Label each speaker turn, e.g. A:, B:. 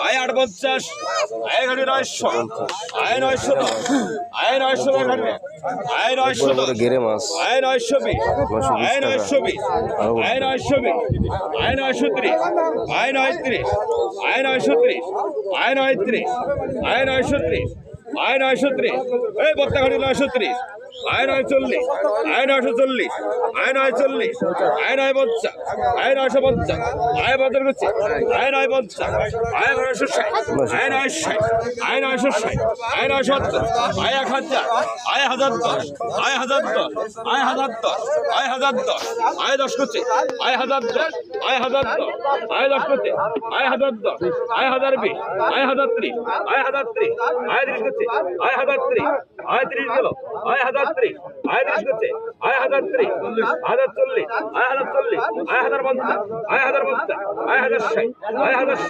A: আয় 850 আয় গাড়ি 900 আয় 910 আয় 900 গাড়ি আয় 910
B: গেরে মাছ
A: আয় 920 আয় 920 আয় 920 আয় 930 আয় 930 আয় 930 আয় 930 আয় 930 আয় 930 এই বত্তা গাড়ি 930 আয় 940 আয় 940 আয় 940 আয় 950 আয় 950 আয় 950 আয় 950 আয় 960 আয় 960 আয় 960 আয় 970 আয় 1000 আয় 1010 আয় 1010 আয় 1010 আয় 1010 আয় 10 করছে আয় 1010 আয় 1010 আয় 10 করছে আয় 1010 আয় 1020 আয় 1030 আয় 1030 আয় 30 করছে আয় 1030 আয় 30 গেল আয় 1030 আয় 30 করছে আয় 1030 1040 আয় 1040 আয় 1050 আয় 1050 আয় 1060 আয় 1060